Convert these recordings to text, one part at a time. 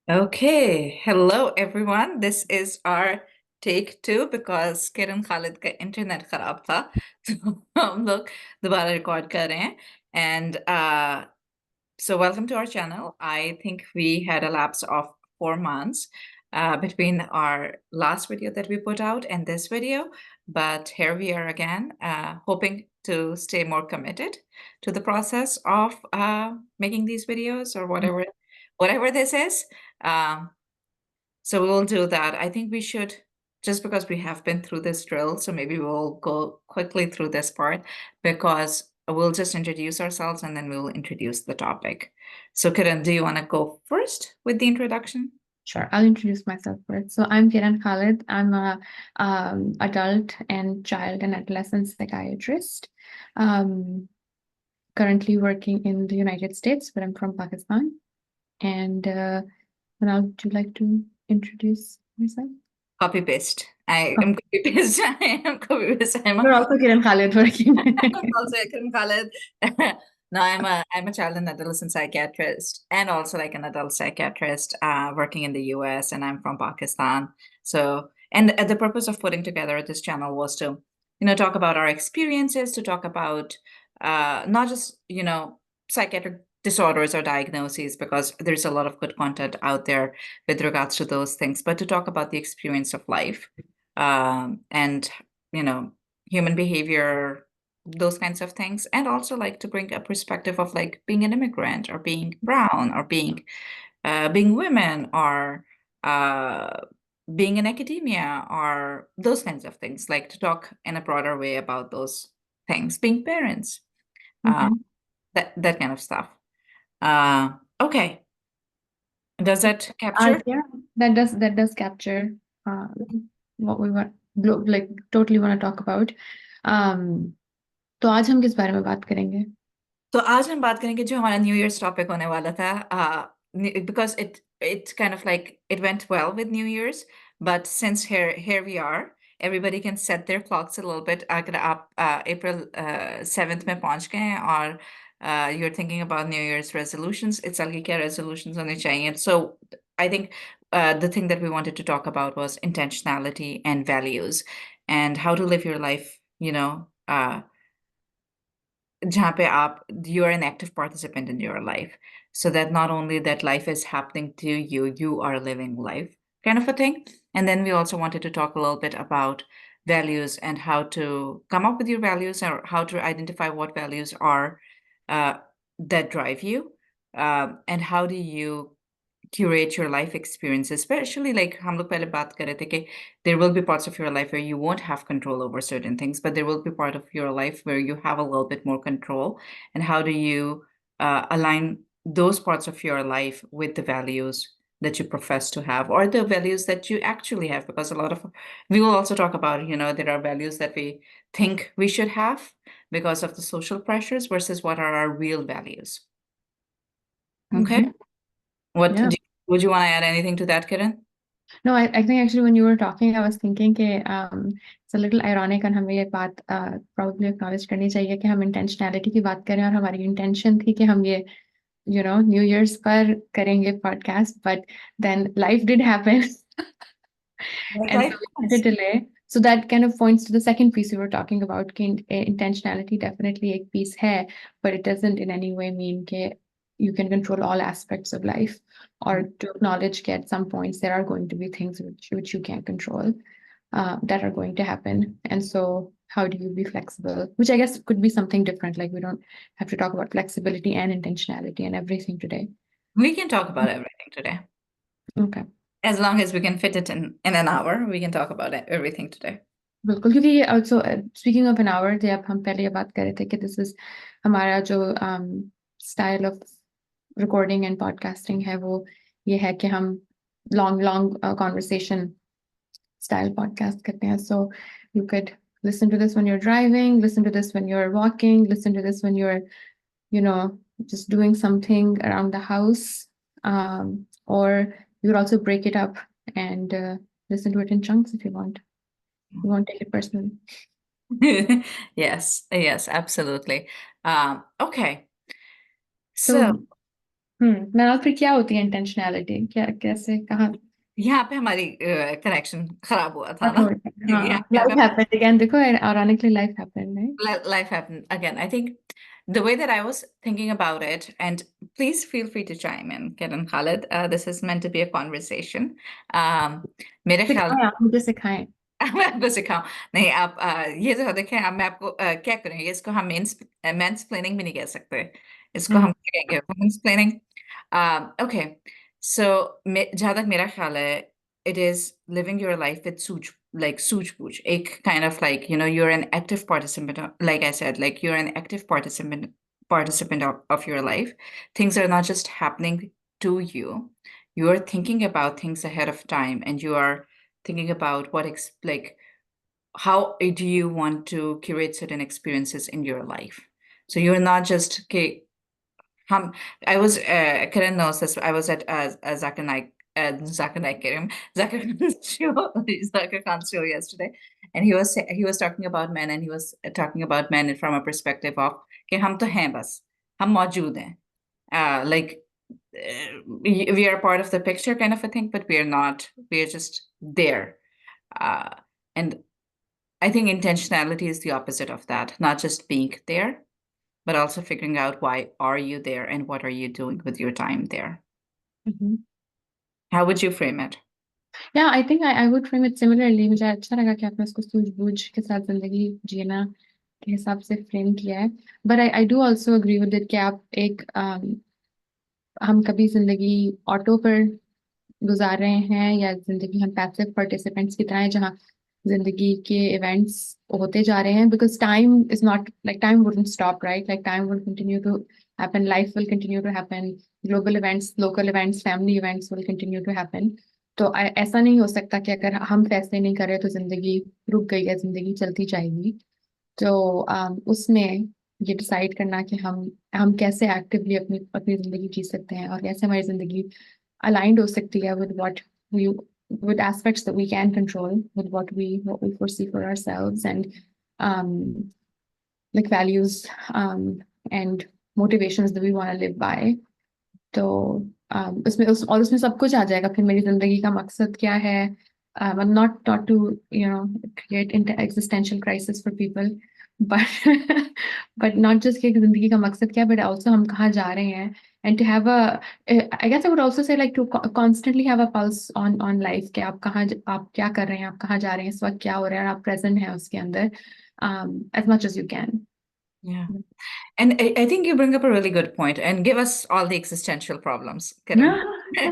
Okay, hello everyone. This is our take two because किरण खालिद का internet खराब था तो हम लोग दोबारा रिकॉर्ड कर रहे हैं and so welcome to our channel. I think we had a lapse of 4 months between our last video that we put out and this video, but here we are again, hoping to stay more committed to the process of making these videos or whatever this is. Um, so we'll do that. I think we should, just because we have been through this drill, so maybe we'll go quickly through this part because we'll just introduce ourselves and then we'll introduce the topic. So Kiran, do you want to go first with the introduction? Sure, I'll introduce myself first. So I'm Kiran Khalid. I'm a adult and child and adolescent psychiatrist. Um, Currently working in the United States, but I'm from Pakistan. And now, would you like to introduce myself? Copy paste. I Oh, am copy paste. I am copy paste. you're also Kiran Khalid working. Also Kiran Khalid. No, I'm a child and adolescent psychiatrist and also like an adult psychiatrist working in the US, and I'm from Pakistan. So, and the purpose of putting together this channel was to, talk about our experiences, to talk about not just, psychiatric disorders or diagnoses, because there's a lot of good content out there with regards to those things, but to talk about the experience of life, and, human behavior, those kinds of things, and also like to bring a perspective of like being an immigrant or being brown or being women or uh, being in academia or those kinds of things, like to talk in a broader way about those things, being parents, uh, Mhm. that kind of stuff. Uh, okay, does that capture? Yeah, that does capture uh, what we want, like totally want to talk about. Um, तो आज हम किस बारे में बात करेंगे? तो आज हम बात करेंगे जो हमारा न्यू ईयर्स टॉपिक होने वाला था, because it kind of like it went well with New Year's, but since here we are, everybody can set their clocks a little bit. अगर आप April 7th में पहुंच गए हैं और you're thinking about New Year's resolutions, इस साल की क्या resolutions होने चाहिए? So I think the thing that we wanted to talk about was intentionality and values and how to live your life, जहाँ पे आप you are an active participant in your life, so that not only that life is happening to you, you are living life, kind of a thing. And then we also wanted to talk a little bit about values and how to come up with your values or how to identify what values are uh, that drive you, and how do you curate your life experience, especially like हम लोग पहले बात कर रहे थे कि there will be parts of your life where you won't have control over certain things, but there will be part of your life where you have a little bit more control. And how do you align those parts of your life with the values that you profess to have or the values that you actually have? Because a lot of, we will also talk about, there are values that we think we should have because of the social pressures versus what are our real values. Okay. Mhm. What Yeah. do, would you want to add anything to that, Kiran? No, I think actually when you were talking, I was thinking कि it's a little ironic and हमें ये बात probably acknowledge करनी चाहिए कि हम intentionality की बात करें और हमारी intention थी कि हम ये New Year's पर करेंगे podcast, but then life did happen. Like And life so we had happens. a delay. So that kind of points to the second piece we were talking about. कि intentionality definitely एक piece है, but it doesn't in any way mean कि you can control all aspects of life, or to acknowledge that at some points there are going to be things which you can't control, that are going to happen. And so how do you be flexible? Which I guess could be something different. Like we don't have to talk about flexibility and intentionality and everything today. We can talk about everything today. Okay. As long as we can fit it in an hour, we can talk about everything today. बिल्कुल क्योंकि ये also speaking of an hour, जब हम पहले ये बात कर रहे थे कि this is हमारा जो style of recording and podcasting है वो ये है कि हम long conversation style podcast करते हैं. So you could listen to this when you're driving, listen to this when you're walking, listen to this when you're just doing something around the house, or you could also break it up and listen to it in chunks if you want. You won't take it personally. Yes, yes, absolutely. Okay. So So मैं फिर क्या होती है इंटेंशनैलिटी, क्या कैसे कहाँ यहाँ पे हमारी कनेक्शन खराब हुआ था कट ना। हो रहा है? यहाँ हाँ, यहाँ पे लाइफ हैपेंड अगेन, देखो ironically life happened, right? life happened again. I think the way that I was thinking about it, and please feel free to chime in, Kiran Khalid. This is meant to be a conversation. Um, मेरे ख्याल सिखाएं, आप मुझे सिखाएं। मैं आपको सिखाऊं नहीं आप ये जो देखें अब मैं आपको क्या करेंगे इसको हम मेंस प्लेनिंग भी नहीं कह सकते इसको हम हम्म। कहेंगे वुमेन्स प्लेनिंग ओके सो जहाँ तक मेरा ख्याल है it is living your life with सूझबूझ एक kind of like you know you're an active participant like I said like you're an active participant of your life things are not just happening to you you are thinking about things ahead of time and you are thinking about like how do you want to curate certain experiences in your life so you're not just okay hum, I was Karen knows this I was at Zach and I Zachar Khan's show Zachar Khan's show yesterday and he was talking about men and he was talking about men from a perspective of कि हम तो हैं बस हम मौजूद हैं like we are part of the picture kind of a thing but we are not we are just there uh, and I think intentionality is the opposite of that, not just being there, but also figuring out why are you there and what are you doing with your time there. How would you frame it? या I think I would frame it similarly, मुझे अच्छा लगा कि आपने उसको सूझबूझ के साथ जिंदगी जीना के हिसाब से फ्रेम किया है। But I do also agree with it कि आप एक हम कभी जिंदगी ऑटो पर गुजार रहे हैं या जिंदगी हम पैसिव पार्टिसिपेंट्स की तरह हैं जहाँ जिंदगी के इवेंट्स होते जा रहे हैं, because time is not like time wouldn't stop, right? Like time will continue to happen, life will continue to happen, global events, local events, family events will continue to happen. तो ऐसा नहीं हो सकता कि अगर हम फैसले नहीं कर रहे तो जिंदगी रुक गई या जिंदगी चलती जाएगी। तो उसमें ये डिसाइड करना कि हम कैसे एक्टिवली अपनी अपनी जिंदगी जी सकते हैं और कैसे हमारी जिंदगी aligned हो सकती है with what we with aspects that we can control, with what we foresee for ourselves, and um, like values and motivations that we want to live by. तो और उसमें सब कुछ आ जाएगा फिर मेरी जिंदगी का मकसद क्या है। not to you know create existential crisis for people, but but not just कि जिंदगी का मकसद क्या है, but also हम कहाँ जा रहे हैं, and to have a I guess I would also say like to constantly have a pulse on life कि आप क्या कर रहे हैं, आप कहाँ जा रहे हैं, इस वक्त क्या हो रहा है, और आप present हैं उसके अंदर as much as you can. Yeah. And I think you bring up a really good point and give us all the existential problems, Kiran. Yeah.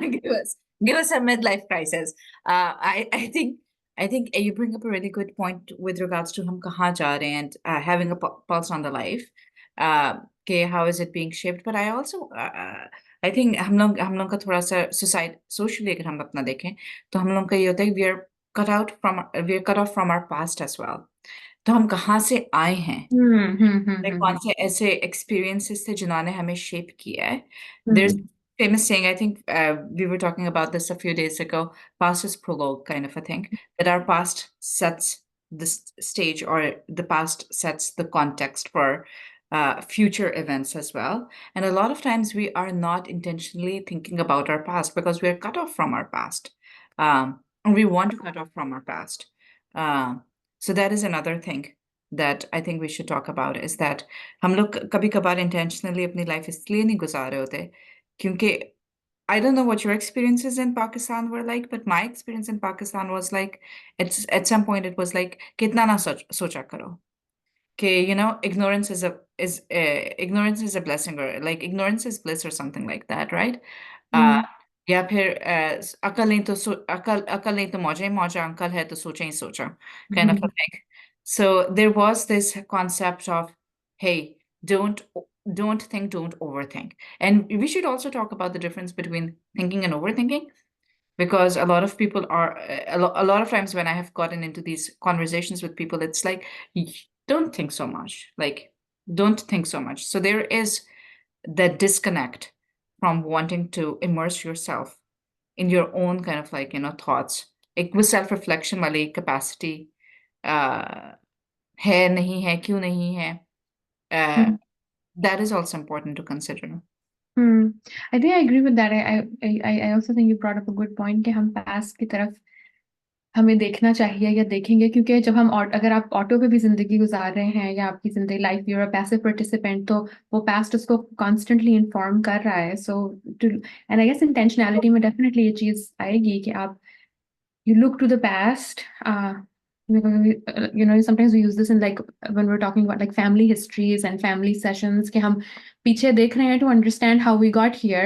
Give us a midlife crisis. I think you bring up a really good point with regards to hum kahan ja rahe hain and having a pulse on the life. Okay, how is it being shaped? But I also I think हम लोग का थोड़ा सा socially अगर हम अपना देखें तो हम लोग का ये होता है we are cut off from our past as well. तो हम कहाँ से आए हैं कौन हम्म। से ऐसे experiences थे जिन्होंने हमें shape किया है there's hmm famous saying I think we were talking about this a few days ago past is prologue kind of a thing that our past sets the stage or the past sets the context for future events as well and a lot of times we are not intentionally thinking about our past because we are cut off from our past and we want to cut off from our past so that is another thing that I think we should talk about is that हम लोग कभी कभार intentionally अपनी life इसलिए नहीं गुजार रहे होते क्योंकि I don't know what your experiences in Pakistan were like, but my experience in Pakistan was like, at some point it was like, कितना ना सोचा करो. Okay, ignorance is a blessing or like ignorance is bliss or something like that, right? Uh, हम्म या फिर अकल नहीं तो अकल नहीं तो मौजा ही मौजा अकल है तो सोचा ही सोचा kind of a hmm thing. So there was this concept of, hey, don't think, don't overthink. And we should also talk about the difference between thinking and overthinking because a lot of people are a lot of times when I have gotten into these conversations with people it's like don't think so much like don't think so much so there is that disconnect from wanting to immerse yourself in your own kind of like thoughts एक वो self reflection वाली capacity uh, है नहीं है क्यों नहीं है uh, hmm. that is also important to consider Hmm. I think I agree with that. I also think you brought up a good point कि हम पास्ट की तरफ हमें देखना चाहिए या देखेंगे, क्योंकि जब हम अगर आप ऑटो पे भी जिंदगी गुजार रहे हैं या आपकी जिंदगी life you're a passive participant, तो वो पास्ट उसको कॉन्स्टेंटली इन्फॉर्म कर रहा है। सो एंड आई गेस इंटेंशनैलिटी में डेफिनेटली ये चीज आएगी कि आप you look to the past. Sometimes we use this in like when we're talking about like family histories and family sessions कि हम पीछे देख रहे हैं to understand how we got here.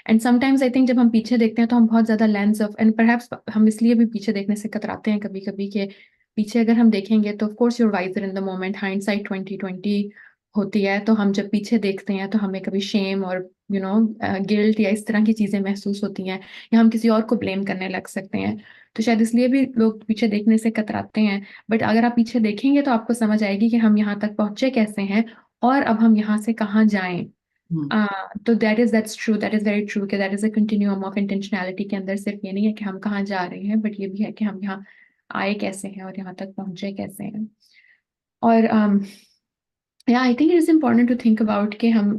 And sometimes I think जब हम पीछे देखते हैं तो हम बहुत ज्यादा lens of and perhaps हम इसलिए भी पीछे देखने से कतराते हैं कभी कभी कि पीछे अगर हम देखेंगे तो of course you're wiser in the moment, hindsight 2020 होती है, तो हम जब पीछे देखते हैं तो हमें कभी शेम और गिल्ट या इस तरह की चीजें महसूस होती हैं, या हम किसी और को ब्लेम करने लग सकते हैं। तो शायद इसलिए भी लोग पीछे देखने से कतराते हैं। बट अगर आप पीछे देखेंगे तो आपको समझ आएगी कि हम यहाँ तक पहुंचे कैसे हैं और अब हम यहाँ से कहाँ जाएं। हम्म। तो that's true, that is very true कि that is a continuum of intentionality के अंदर सिर्फ ये नहीं है कि हम कहाँ जा रहे हैं, बट ये भी है कि हम यहाँ आए कैसे हैं और यहाँ तक पहुंचे कैसे हैं। और या I think it is important to think about कि हम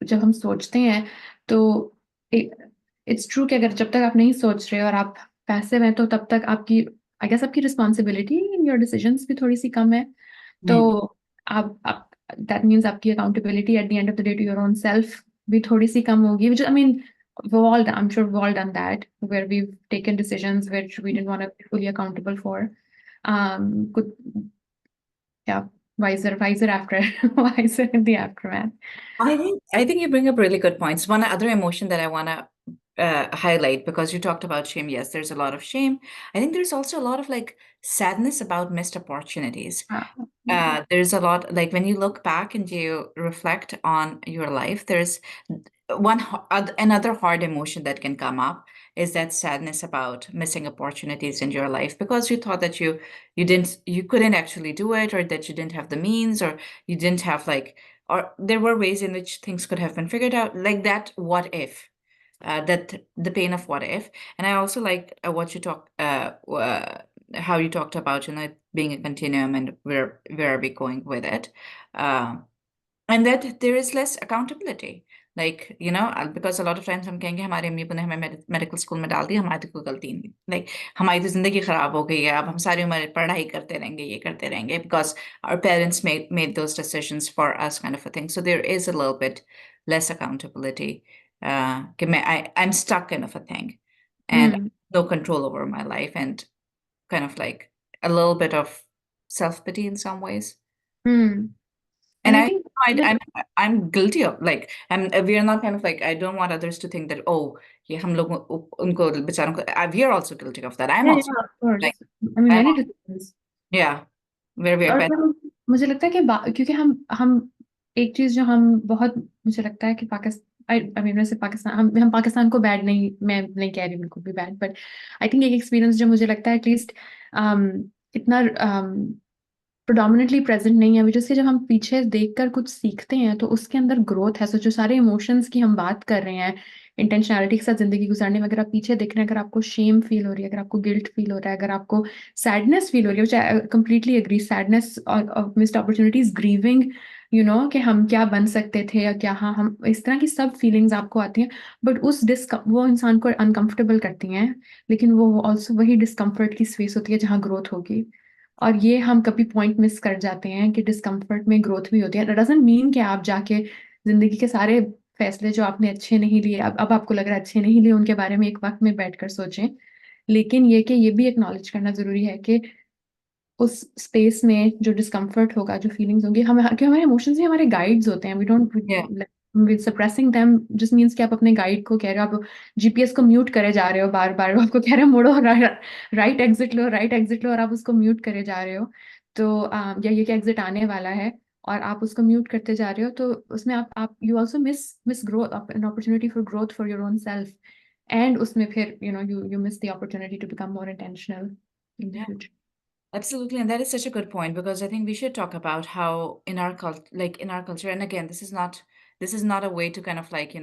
जब हम सोचते हैं तो इट्स ट्रू कि अगर जब तक आप नहीं सोच रहे और आप पैसिव हैं तो तब तक आपकी आई गेस आपकी रिस्पॉन्सिबिलिटी इन योर डिसीजंस भी थोड़ी सी कम है। तो हम्म। आप दैट मीन्स आपकी accountability at the end of the day to your own self भी थोड़ी सी कम होगी, which I mean I'm sure we've all done that where we've taken decisions which we didn't want to be fully accountable for. Could yeah, wiser after wiser in the aftermath. I think you bring up really good points. One other emotion that I want to highlight, because you talked about shame. Yes, there's a lot of shame. I think there's also a lot of like sadness about missed opportunities. Yeah. There's a lot, like when you look back and you reflect on your life, there's another hard emotion that can come up is that sadness about missing opportunities in your life because you thought that you couldn't actually do it, or that you didn't have the means, or you didn't have like, or there were ways in which things could have been figured out, like that what if, that the pain of what if. And I also like what you talk how you talked about, it being a continuum and where are we going with it. uh, and that there is less accountability, like because a lot of times हम कहेंगे हमारे अम्मी ने हमें medical school में डाल दिया, हमारी तो कोई गलती नहीं, लाइक हमारी तो जिंदगी खराब हो गई है, अब हम सारी उम्र पढ़ाई करते रहेंगे, ये करते रहेंगे, because our parents made those decisions for us, kind of a thing. So there is a little bit less accountability, कि I'm stuck, kind of a thing, and Hmm. no control over my life, and kind of like a little bit of self-pity in some ways. Hmm. And And I think I that I'm guilty of, like, we are not, kind of like, I don't want others to think that, oh, ये हम लोग उनको बेचारों को, we are also guilty of that. I'm yeah, also yeah, of like, course. I mean I'm many decisions. yeah, where we are और bad. पर मुझे लगता है कि क्योंकि हम एक चीज जो हम बहुत मुझे लगता है कि पाकिस्तान आई मीन वैसे पाकिस्तान हम पाकिस्तान को बैड नहीं, मैं नहीं कह रही बिल्कुल भी बैड, बट आई थिंक एक एक्सपीरियंस जो मुझे लगता है एटलीस्ट इतना प्रोडोमिनेटली प्रेजेंट नहीं है, जिससे जब हम पीछे देखकर कुछ सीखते हैं तो उसके अंदर ग्रोथ है। सो जो सारे इमोशंस की हम बात कर रहे हैं इंटेंशनैलिटी के साथ जिंदगी गुजारने में, अगर आप पीछे देख रहे हैं, अगर आपको शेम फील हो रही है, अगर आपको गिल्ट फील हो रहा है, अगर आपको सैडनेस फील हो रही है, which I completely agree, sadness और मिस्ड अपॉर्चुनिटीज, ग्रीविंग कि हम क्या बन सकते थे या क्या, हाँ हम इस तरह की सब फीलिंग्स आपको आती हैं। बट वो इंसान को अनकंफर्टेबल करती हैं, लेकिन वो ऑल्सो वही डिस्कम्फर्ट की स्पेस होती है जहाँ ग्रोथ होगी। और ये हम कभी पॉइंट मिस कर जाते हैं कि डिस्कम्फर्ट में ग्रोथ भी होती है। डजंट मीन कि आप जाके जिंदगी के सारे फैसले जो आपने अच्छे नहीं लिए, अब आपको लग रहा है अच्छे नहीं लिए, उनके बारे में एक वक्त में बैठकर सोचें। लेकिन ये कि ये भी एक्नॉलेज करना जरूरी है कि उस स्पेस में जो डिस्कम्फर्ट होगा, जो फीलिंग्स होंगी, हम कि हमारे इमोशंस ही हमारे गाइड्स होते हैं। We don't Yeah, suppressing them just means कि आप अपने गाइड को कह रहे हो, आप जीपीएस को म्यूट करे जा रहे हो, बार बार आपको कह रहे हो मुड़ो, राइट एग्जिट लो, राइट एग्जिट लो, और आप उसको म्यूट करे जा रहे हो। तो या ये कि एग्जिट आने वाला है और आप उसको म्यूट करते जा रहे हो, तो उसमें आप you also miss growth, an opportunity for growth for your own self. And उसमें फिर you miss the opportunity to become more intentional in the yeah. Future. Absolutely, and that is such a good point, because I think we should talk about how in our culture, and again, this is not a way to kind of like,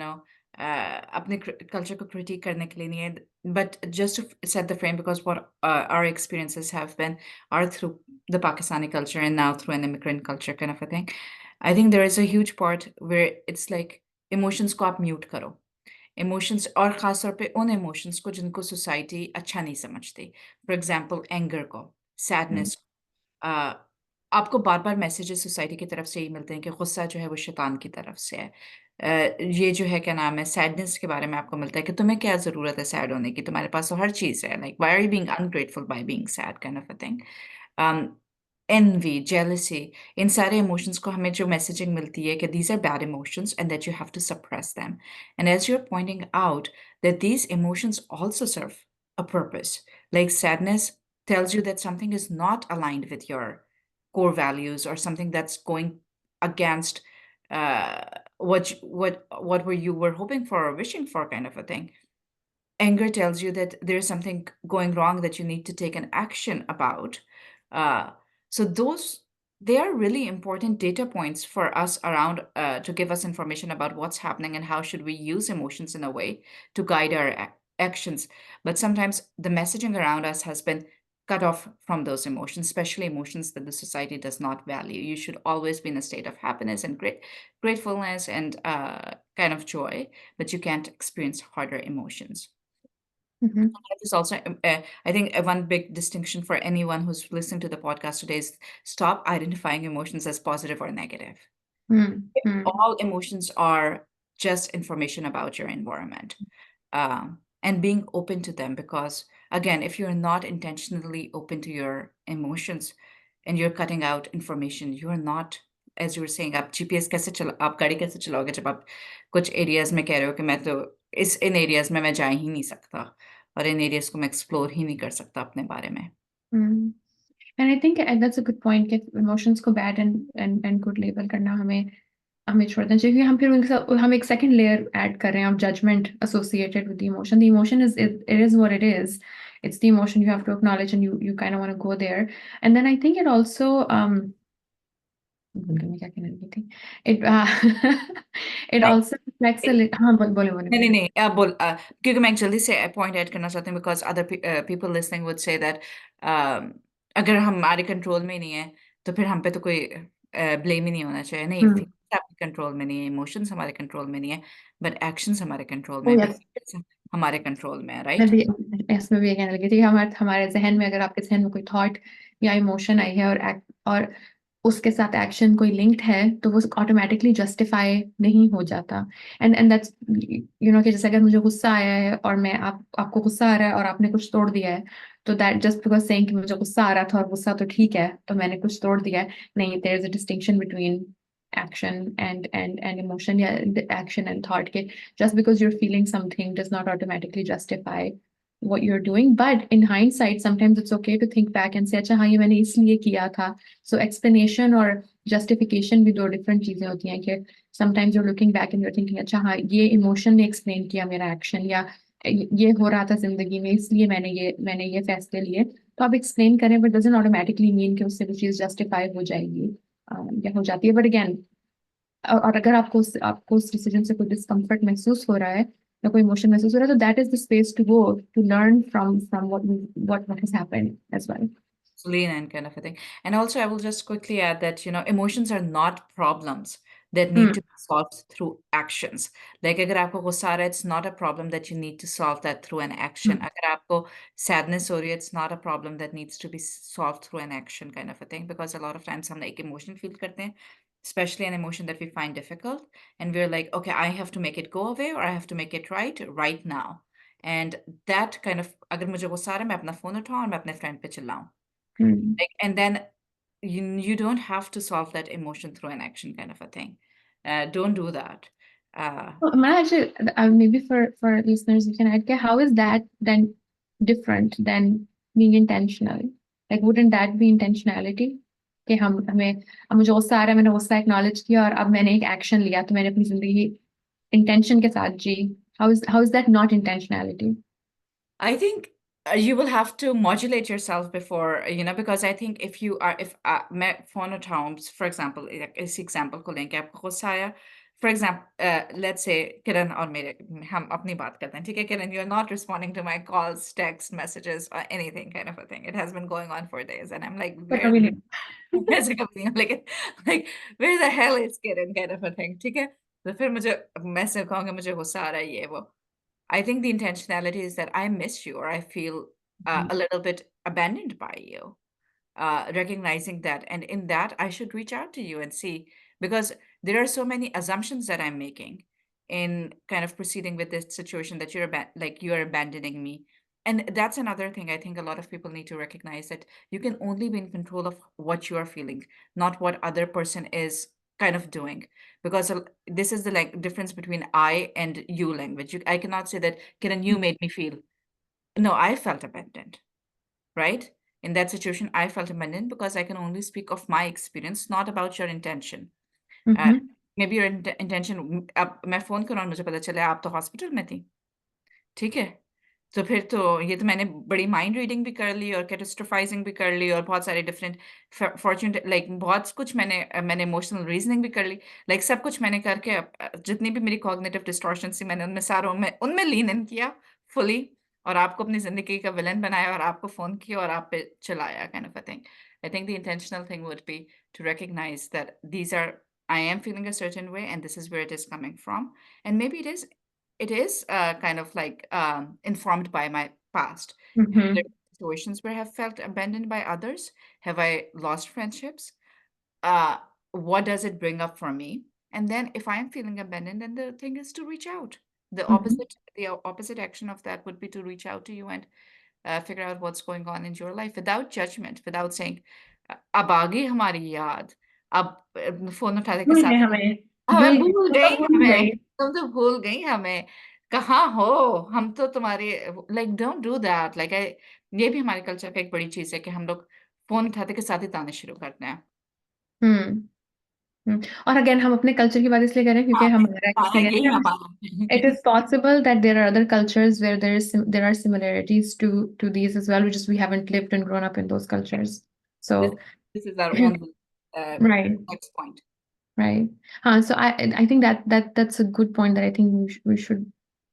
अपने culture को critique करने के लिए नहीं है, but just to set the frame, because what our experiences have been are through the Pakistani culture and now through an immigrant culture, kind of a thing. I think there is a huge part where it's like emotions को आप mute करो। Emotions और ख़ास तौर पे उन emotions को जिनको सोसाइटी अच्छा नहीं समझती। फॉर एग्ज़ाम्पल एंगर को, हुँ, सैडनेस अ, आपको बार-बार मैसेजेस सोसाइटी की तरफ से ये मिलते हैं कि गुस्सा जो है वो शैतान की तरफ से है। ये जो है क्या नाम है सैडनेस के बारे में आपको मिलता है कि तुम्हें क्या ज़रूरत है सैड होने की? तुम्हारे पास तो हर चीज़ है। Like why are you being ungrateful by being sad kind of a thing. um, envy, jealousy, इन सारे इमोशंस को हमें जो मैसेजिंग मिलती है कि these are bad emotions and that you have to suppress them. And as you're pointing out, that these emotions also serve a purpose. Like sadness tells you that something is not aligned with your core values or something that's going against uh, what were you were hoping for or wishing for kind of a thing. Anger tells you that there's something going wrong that you need to take an action about. Uh, so those they are really important data points for us around to give us information about what's happening and how should we use emotions in a way to guide our actions. But sometimes the messaging around us has been cut off from those emotions, especially emotions that the society does not value. You should always be in a state of happiness and gratefulness and kind of joy, but you can't experience harder emotions. Hmm, hmm, That is also, I think, one big distinction for anyone who's listening to the podcast today is stop identifying emotions as positive or negative. Hmm, hmm, All emotions are just information about your environment, and being open to them. Because again, if you're not intentionally open to your emotions and you're cutting out information, you're not, as you were saying, आप GPS कैसे चला आप गाड़ी कैसे चलाओगे जब आप कुछ एरियाज में कह रहे हो कि मैं तो इस इन एरियाज में मैं जा ही नहीं सकता और इन एरियाज को मैं एक्सप्लोर ही नहीं कर सकता अपने बारे में। हुँ। And I think that's a good point कि इमोशंस को बैड एंड गुड लेबल करना हमें हमें छोड़ देना चाहिए क्योंकि हम फिर उनके साथ हम एक सेकंड लेयर ऐड कर रहे हैं of judgment associated with the emotion is it is what it is it's the emotion you have to acknowledge and you kind of want to go there and then I think it also भूल गई मैं क्या कहने लगी थी it it also reflects a little हाँ बोले बोले नहीं, नहीं, बोले नहीं, क्योंकि मैं एक जल्दी से पॉइंट ऐड करना चाहती हूँ because other people listening would say that अगर हमारे कंट्रोल में ही नहीं है, तो फिर हम पे तो कोई ब्लेम ही नहीं होना चाहिए। नहीं, हम्म फीलिंग्स आपके कंट्रोल में नहीं है, इमोशंस हमारे कंट्रोल में नहीं है, बट एक्शंस हमारे कंट्रोल में oh है, yes बिहेवियर्स हमारे कंट्रोल में है, मैं राइट? भी इसमें भी ये कहने लगी थी कि हमारे हमारे ज़हन में अगर आपके ज़हन में कोई थॉट या इमोशन आई है और उसके साथ एक्शन कोई लिंक्ड है तो वो ऑटोमेटिकली जस्टिफाई नहीं हो जाता एंड दैट्स कि जैसे अगर मुझे गुस्सा आया है और मैं आपको गुस्सा आ रहा है और आपने कुछ तोड़ दिया है तो दैट जस्ट बिकॉज सेइंग कि मुझे गुस्सा आ रहा था और गुस्सा तो ठीक है तो मैंने कुछ तोड़ दिया है नहीं there is a distinction between action and emotion yeah the action and thought के just because you're feeling something does not automatically justify what you're doing but in hindsight sometimes it's okay to think back and say अच्छा हाँ ये मैंने इसलिए किया था so explanation और justification भी दो different चीजें होती हैं कि sometimes you're looking back and you're thinking अच्छा हाँ ये emotion ने explain किया मेरा action या ये हो रहा था जिंदगी में इसलिए मैंने ये फैसले लिए तो आप explain करें but doesn't automatically mean कि उससे वो चीज justify हो जाएगी या हो जाती है बट अगेन और अगर आपको उस डिसीजन से कोई डिस्कम्फर्ट महसूस हो रहा है या कोई इमोशन महसूस हो रहा है तो that is the space to go to learn from what has happened as well Lean and kind of a thing. And also, I will just quickly add that, emotions are not problems that need to be solved through actions. Like, अगर आपको गुस्सा आ रहा है, it's not a problem that you need to solve that through an action. अगर आपको sadness हो रही है, it's not a problem that needs to be solved through an action kind of a thing. Because a lot of times हम एक emotion feel करते हैं, especially an emotion that we find difficult, and we're like, okay, I have to make it go away or I have to make it right now. And that kind of, अगर मुझे गुस्सा आ रहा है, मैं अपना phone उठाऊँ और मैं अपने फ्रेंड पे चिल्लाऊँ. Like, and then you don't have to solve that emotion through an action kind of a thing. Don't do that. Uh, Well, actually, maybe for listeners, you can add, okay, how is that then different than being intentional? Like, wouldn't that be intentionality? कि हम हमें अब मुझे गुस्सा आ रहा है मैंने गुस्सा एक्नॉलेज किया और अब मैंने एक एक्शन लिया तो मैंने अपनी जिंदगी इंटेंशन के साथ जी how is that not intentionality? I think you will have to modulate yourself before, because I think if मैं phone उठाऊँ, for example, इस example को लेंगे आपको गुस्सा आया, for example, let's say किरण और मेरे हम अपनी बात करते हैं, ठीक है किरण, you're not responding to my calls, texts, messages, or anything kind of a thing. It has been going on for days, and I'm like, पर where कभी नहीं ऐसे कभी नहीं like where the hell is Kiran kind of a thing, ठीक है? तो फिर मुझे मैं सिर्फ कहूँगी मुझे गुस्सा आ रहा है ये वो। I think the intentionality is that I miss you or I feel Mhm. a little bit abandoned by you. Recognizing that. And in that, I should reach out to you and see, because there are so many assumptions that I'm making in kind of proceeding with this situation that like you're abandoning me. And that's another thing I think a lot of people need to recognize, that you can only be in control of what you are feeling, not what other person is kind of doing. Because this is the like difference between I and you language. I cannot say that, Kiran, you made me feel. No, I felt abandoned, right? In that situation, I felt abandoned because I can only speak of my experience, not about your intention. Uh, Mhm. maybe your intention, अब मैं phone करूँ और मुझे पता चले आप तो hospital में थी, ठीक है? तो फिर तो ये तो मैंने बड़ी माइंड रीडिंग भी कर ली और कैटास्ट्रोफाइज़िंग भी कर ली और बहुत सारे डिफरेंट फॉर्च्यूनेट लाइक बहुत कुछ मैंने इमोशनल रीज़निंग भी कर ली। लाइक सब कुछ मैंने करके जितनी भी मेरी कॉग्निटिव डिस्टॉर्शंस थी मैंने उनमें सारों में उनमें लीन इन किया फुली, और आपको अपनी ज़िंदगी का विलेन बनाया और आपको फ़ोन किया और आप पे चलाया kind of a thing. I think the intentional thing would be to recognize that these are I am feeling a certain way and this is where it is coming from. And maybe it is kind of like informed by my past. Have there Mhm. been situations where I have felt abandoned by others? Have I lost friendships? Uh, what does it bring up for me? And then if I am feeling abandoned, then the thing is to reach out. Mhm. The opposite action of that would be to reach out to you and figure out what's going on in your life without judgment, without saying, अब आ गई हमारी याद, अब phone उठाने के भूल साथ गए हमें। हमें बिल्कुल, भूल वो तो गई भूल हमें, गए। तुम तो भूल गई हमें, कहाँ हो? हम तो तुम्हारे like don't do that like I ये भी हमारे कल्चर का एक बड़ी चीज़ है कि हम लोग फ़ोन उठाते के साथ ही ताने शुरू करते हैं। हुँ, हुँ। और अगेन हम अपने कल्चर की बात इसलिए कर रहे हैं क्योंकि हाँ, हमारा ताना एक्सपीरियंस यही है। हमारा It is possible that there are other cultures where there are similarities to these as well, which is we haven't lived and grown up in those cultures. So, this this is our own right. next point. Right. So I think that's a good point that I think we should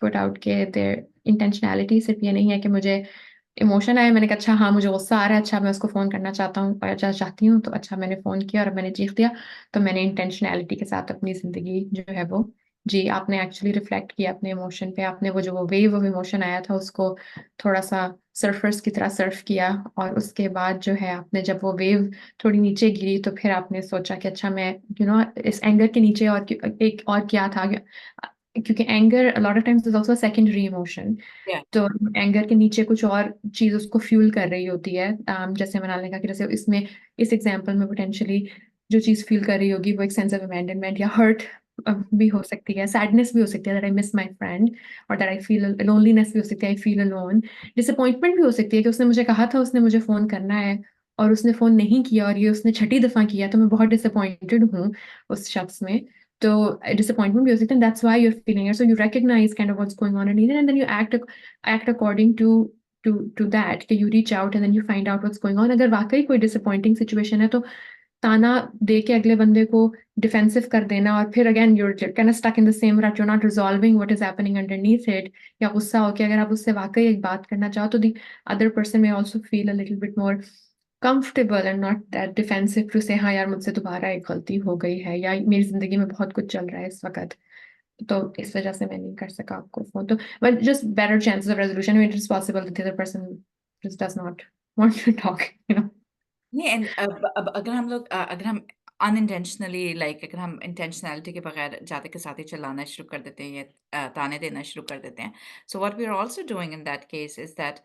put out के their intentionality सिर्फ ये नहीं है कि मुझे emotion आया मैंने कहा अच्छा हाँ मुझे गुस्सा आ रहा है अच्छा मैं उसको फ़ोन करना चाहता हूँ चाहती हूँ तो अच्छा मैंने फ़ोन किया और मैंने चीख दिया तो मैंने इंटेंशनैलिटी के साथ अपनी ज़िंदगी जो है वो जी आपने एक्चुअली रिफ्लेक्ट किया अपने इमोशन पे आपने वो जो वो वेव ऑफ इमोशन आया था उसको थोड़ा सा सर्फर्स की तरह सर्फ किया और उसके बाद जो है आपने जब वो वेव थोड़ी नीचे गिरी तो फिर आपने सोचा कि अच्छा मैं इस एंगर के नीचे और एक और क्या था क्योंकि anger a lot of times is also secondary emotion Yeah, तो एंगर के नीचे कुछ और चीज़ उसको फ्यूल कर रही होती है जैसे मैंने कहा कि जैसे इसमें इस एग्जांपल में पोटेंशियली जो चीज़ फील कर रही होगी वो एक सेंस ऑफ अबैंडनमेंट या हर्ट भी हो सकती है सैडनेस भी हो सकती है that I miss my friend और दैट आई फील लोनलीनेस भी हो सकती है आई फील अलोन डिसअपॉइंटमेंट भी हो सकती है कि उसने मुझे कहा था उसने मुझे फ़ोन करना है और उसने फ़ोन नहीं किया और ये उसने छठी दफ़ा किया तो मैं बहुत डिसअपॉइंटेड हूँ उस शख्स में तो disappointment भी हो सकता है that's why you're feeling it so you recognize kind of what's going on and then you act according to that कि you reach out and then you find out what's going on अगर वाकई कोई disappointing situation है तो ताना दे के अगले बंदे को डिफेंसिव कर देना और फिर again you're kind of stuck in the same rut you're not resolving what is happening underneath it या गुस्सा होके अगर आप उससे वाकई एक बात करना चाहो तो the other person may also feel a little bit more comfortable and not that defensive to say हाँ यार मुझसे दोबारा एक गलती हो गई है या मेरी ज़िंदगी में बहुत कुछ चल रहा है इस वक़्त, तो इस वज़ह से मैं नहीं कर सका आपको फ़ोन तो but just better chances of resolution. I mean, it is possible that the other person just does not want to talk, you know? नहीं एंड अब अगर हम अनइंटेंशनली लाइक अगर हम इंटेंशनैलिटी के बगैर जाते के साथ ही चलाना शुरू कर देते हैं या ताने देना शुरू कर देते हैं so what we are also doing in that case is that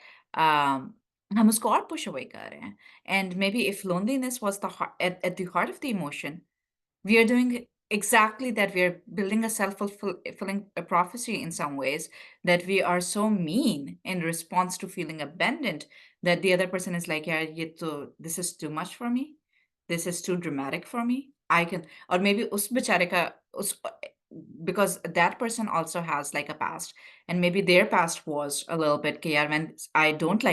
हम उसको और पुश अवे कर रहे हैं and maybe if loneliness was the at the heart of the emotion, we are doing exactly that. We are building a self-fulfilling prophecy in some ways, that we are so mean in response to feeling abandoned that the other person is like, yeah, this is too much for me. This is too dramatic for me. I can, or maybe us बेचारे का us because that person also has like a past, and maybe their past was a little bit कि यार when I don't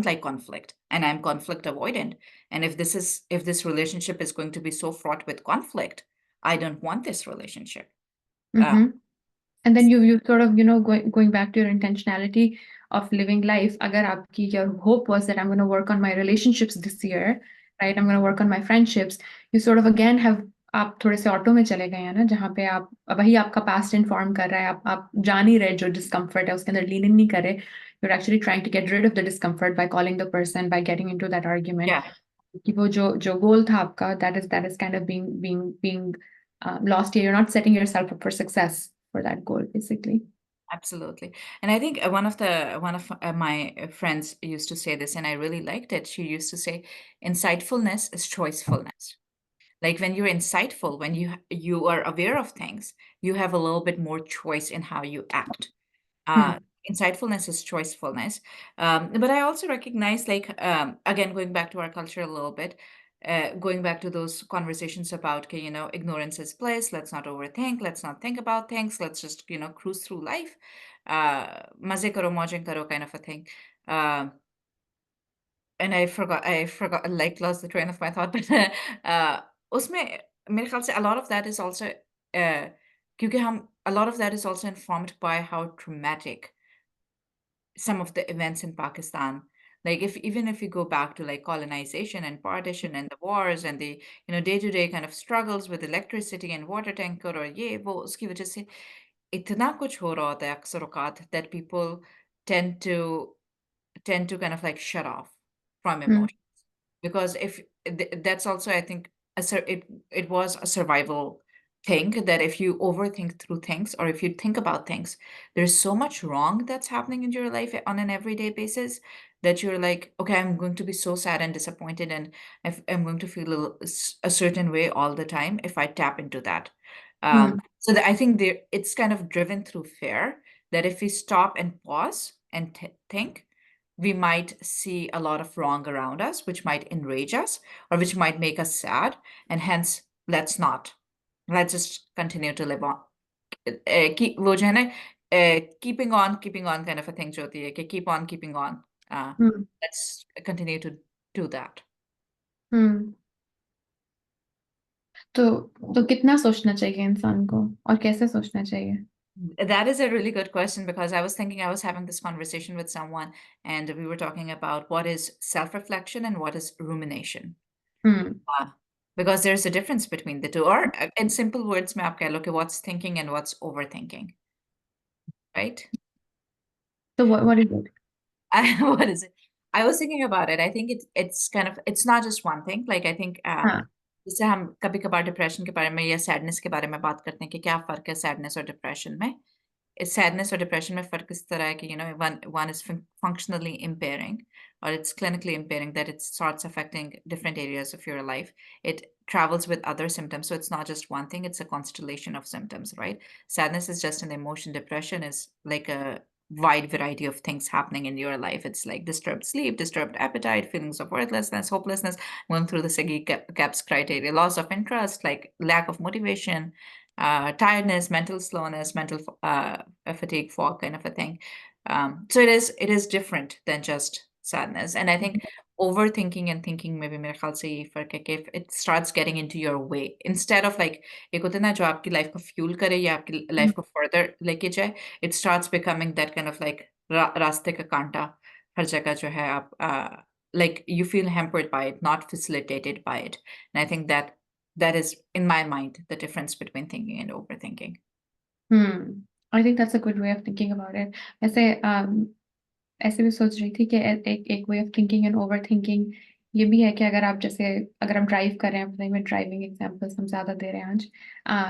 like conflict and I'm conflict avoidant. And if this relationship is going to be so fraught with conflict, I don't want this relationship. Uh, Mhm. And then you sort of, going back to your intentionality of living life, agar aapki your hope was that I'm going to work on my relationships this year, right? I'm going to work on my friendships. You sort of again have आप थोड़े से auto में चले गए हैं ना, जहाँ पे आप वही आपका पास्ट इन्फॉर्म कर रहा है, आप जान ही रहे जो डिस्कम्फर्ट है उसके अंदर लीन इन नहीं कर रहे, you're actually trying to get rid of the discomfort by calling the person, by getting into that argument, Yeah, कि वो जो जो गोल था आपका, that is kind of being lost here. You're not setting yourself up for success for that goal basically. absolutely. And I think one of my friends used to say this, and I really liked it. She used to say, "Insightfulness is choicefulness." Like when you're insightful, when you are aware of things, you have a little bit more choice in how you act. Hmm. uh, Insightfulness is choicefulness. But I also recognize, like, again, going back to our culture a little bit, going back to those conversations about, okay, ignorance is bliss. Let's not overthink. Let's not think about things. Let's just, cruise through life. Maze karo, maujein karo kind of a thing. Um, and I forgot, like, lost the train of my thought. But उसमें मेरे ख्याल से a lot of that is also, क्योंकि हम a lot of that is also informed by how traumatic some of the events in Pakistan. Like, if even if you go back to, like, colonization and partition and the wars and the, day-to-day kind of struggles with electricity and water tanker और ये वो उसकी वजह से इतना कुछ हो रहा होता है अक्सर औकात that people tend to tend to kind of like shut off from Hmm. emotion. Because if that's also, I think, it was a survival thing, that if you overthink through things, or if you think about things, there's so much wrong that's happening in your life on an everyday basis, that you're like, okay, I'm going to be so sad and disappointed, and I'm going to feel a certain way all the time if I tap into that. Hmm. So that I think it's kind of driven through fear, that if we stop and pause and think, we might see a lot of wrong around us, which might enrage us or which might make us sad. And hence, let's not. Let's just continue to live on. वो जो है ना, keeping on kind of a thing जो होती है कि keep on keeping on. Uh, Hmm. let's continue to do that. Hmm. तो तो कितना सोचना चाहिए इंसान को, और कैसे सोचना चाहिए? That is a really good question, because I was thinking, I was having this conversation with someone, and we were talking about what is self-reflection and what is rumination. Hmm. Uh, because there's a difference between the two. Or, in simple words, मैं आपको look at what's thinking and what's overthinking, right? So what is it? What is it? I was thinking about it. I think it's kind of, it's not just one thing. Like, I think, हाँ. जैसे हम कभी-कभार depression के बारे में या sadness के बारे में बात करते हैं कि क्या फ़र्क है सैडनेस और डिप्रेशन में। Sadness or depression में फ़र्क इस तरह है कि, one is functionally impairing, or it's clinically impairing, that it starts affecting different areas of your life. It travels with other symptoms, so it's not just one thing, it's a constellation of symptoms, right? Sadness is just an emotion. Depression is like a wide variety of things happening in your life. It's like disturbed sleep, disturbed appetite, feelings of worthlessness, hopelessness, going through the Sagi Caps criteria, loss of interest, like lack of motivation, tiredness, mental slowness, mental a fatigue, fog kind of a thing. So it is different than just sadness. And I think overthinking and thinking maybe मेरे ख्याल से ये फर्क है कि if it starts getting into your way, instead of like एक होता है ना जो आपकी लाइफ को फ्यूल करे या आपकी लाइफ को further लेके जाए, it starts becoming that kind of like रास्ते का कांटा हर जगह जो है आप like you feel hampered by it, not facilitated by it. And I think that is, in my mind, the difference between thinking and overthinking. Hmm. I think that's a good way of thinking about it. ऐसे ऐसे भी सोच रही थी कि एक एक way of thinking and over thinking ये भी है कि अगर आप जैसे अगर हम ड्राइव कर रहे हैं, में ड्राइविंग एग्जांपल्स हम ज़्यादा दे रहे हैं आज,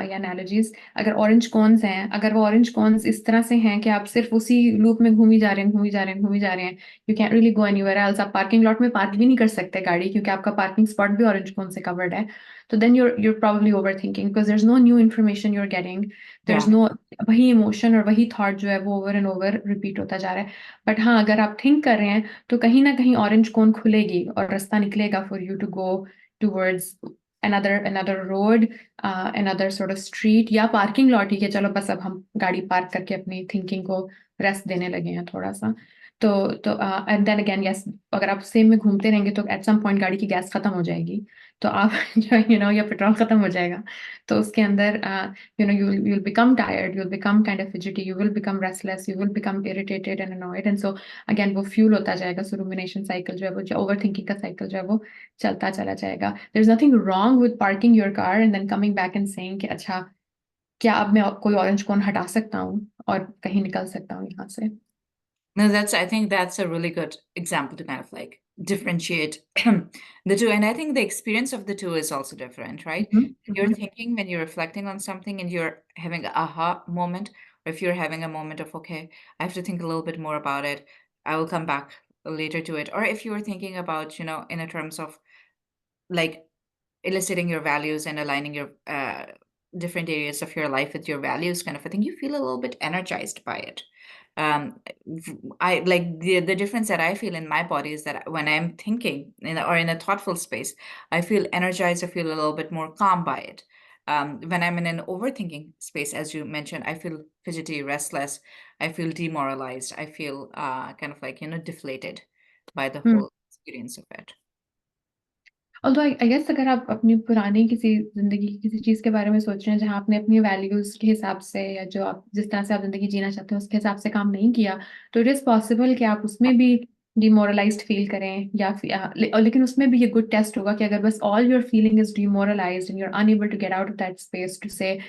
या एनालॉजीज, अगर ऑरेंज कॉन्स हैं, अगर वो ऑरेंज कॉन्स इस तरह से हैं कि आप सिर्फ उसी लूप में घूमी जा रहे हैं, घूमी जा रहे हैं, घूमी जा रहे हैं, you can really go anywhere else, आप पार्किंग लॉट में पार्क भी नहीं कर सकते गाड़ी, क्योंकि आपका पार्किंग स्पॉट भी ऑरेंज कॉन से कवर्ड है, तो then you're probably overthinking because there's no new information you're getting, there's Yeah. no वही इमोशन और वही थॉट जो है वो ओवर एंड ओवर रिपीट होता जा रहा है। बट हाँ, अगर आप थिंक कर रहे हैं तो कहीं ना कहीं ऑरेंज कोन खुलेगी और रास्ता निकलेगा for you to go towards another road, another sort of street या पार्किंग लॉट ही के चलो बस अब हम गाड़ी पार्क करके अपनी थिंकिंग को रेस्ट देने लगे हैं थोड़ा सा। तो एंड देन अगेन यस, अगर आप सेम में घूमते रहेंगे तो एट सम पॉइंट गाड़ी की गैस खत्म हो जाएगी, तो आप जो या पेट्रोल खत्म हो जाएगा, तो उसके अंदर you'll become tired, you'll become kind of fidgety, you will become restless, you will become irritated and annoyed, and so again वो फ्यूल होता जाएगा, सो rumination साइकिल जो है वो, जो ओवर थिंकिंग का साइकिल जो है वो चलता चला जाएगा. There's nothing wrong with parking your car and then coming back and saying कि अच्छा, क्या अब मैं कोई ऑरेंज कोन हटा सकता हूँ और कहीं निकल सकता हूँ यहाँ से. No, I think that's a really good example to kind of like differentiate the two. And I think the experience of the two is also different, right? Mhm, You're mhm, thinking when you're reflecting on something and you're having a aha moment, or if you're having a moment of, okay, I have to think a little bit more about it, I will come back later to it. Or if you're thinking about, in a terms of like eliciting your values and aligning your different areas of your life with your values kind of a thing, you feel a little bit energized by it. I like the difference that I feel in my body is that when I'm thinking or in a thoughtful space, I feel energized. I feel a little bit more calm by it. When I'm in an overthinking space, as you mentioned, I feel fidgety, restless. I feel demoralized. I feel kind of like deflated by the mhm. whole experience of it. Although I guess अगर आप अपनी पुरानी किसी ज़िंदगी की किसी चीज़ के बारे में सोच रहे हैं जहाँ आपने अपनी वैल्यूज़ के हिसाब से या जो आप जिस तरह से आप ज़िंदगी जीना चाहते हैं उसके हिसाब से काम नहीं किया, तो इट इज़ पॉसिबल कि आप उसमें भी डिमोरलाइज़्ड फ़ील करें या लेकिन उसमें भी ये गुड टेस्ट होगा कि अगर बस all your feeling is demoralized and you are unable to get out of that space to say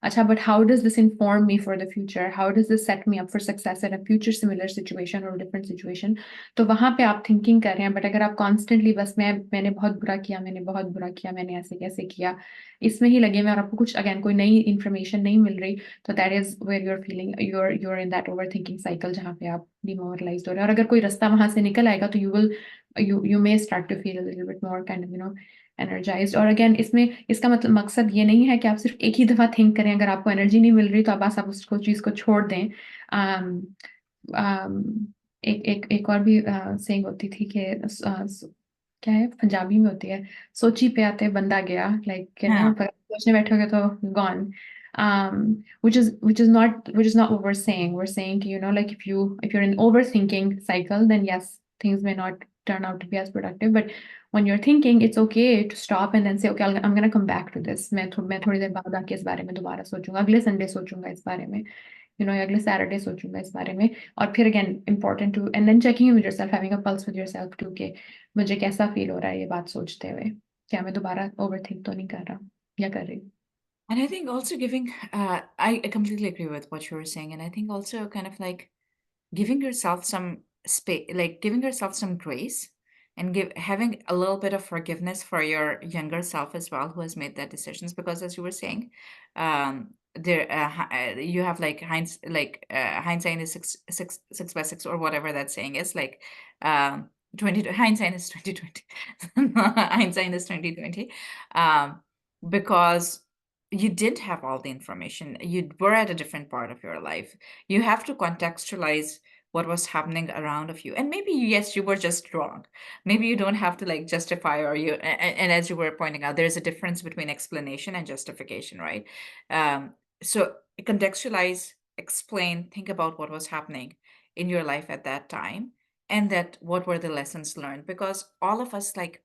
अच्छा, but how does this inform me for the future? How does this set me up for success in a future similar situation और different situation? तो वहाँ पे आप thinking कर रहे हैं, but अगर आप कॉन्स्टेंटली बस मैंने बहुत बुरा किया, मैंने बहुत बुरा किया, मैंने ऐसे कैसे किया, इसमें ही लगे हुए और आपको कुछ अगेन कोई नई इन्फॉर्मेशन नहीं मिल रही, तो that is where you're feeling you're in that overthinking cycle जहाँ पे आप डिमोरलाइज हो रहे हैं. और अगर कोई रास्ता वहां से निकल आएगा तो you may start to feel a little bit more kind of energized. और अगेन इसमें इसका मतलब मकसद ये नहीं है कि आप सिर्फ एक ही दफा थिंक करें. अगर आपको एनर्जी नहीं मिल रही तो बस आप उसको चीज को छोड़ दें. um, एक और भी सेइंग होती थी कि क्या है पंजाबी में होती है, सोची पे आते बंदा गया, लाइक के ना हाँ. पर सोचने बैठोगे तो gone. which is not what we're saying. We're saying like if you're in overthinking cycle, then yes, things may not turn out to be as productive, but when you're thinking, it's okay to stop and then say, okay, I'm going to come back to this. मैं थोड़ी देर बाद आके इस बारे में दोबारा सोचूंगा, अगले संडे सोचूंगा इस बारे में, अगले सैटरडे सोचूंगा इस बारे में. और फिर again important to and then checking with yourself, having a pulse with yourself to के मुझे कैसा फील हो रहा है ये बात सोचते हुए, क्या मैं दोबारा ओवरथिंक तो नहीं कर रहा या कर रही. And I think also giving, I completely agree with what you were saying. And I think also kind of like giving yourself some space, like giving yourself some grace and having a little bit of forgiveness for your younger self as well, who has made that decisions. Because as you were saying, you have like hindsight is six by six or whatever that saying is like, 20 hindsight is 2020. Hindsight is 2020. Um, because you didn't have all the information. You were at a different part of your life. You have to contextualize what was happening around of you. And maybe, yes, you were just wrong. Maybe you don't have to like justify or and as you were pointing out, there's a difference between explanation and justification, right? So contextualize, explain, think about what was happening in your life at that time and that what were the lessons learned, because all of us like,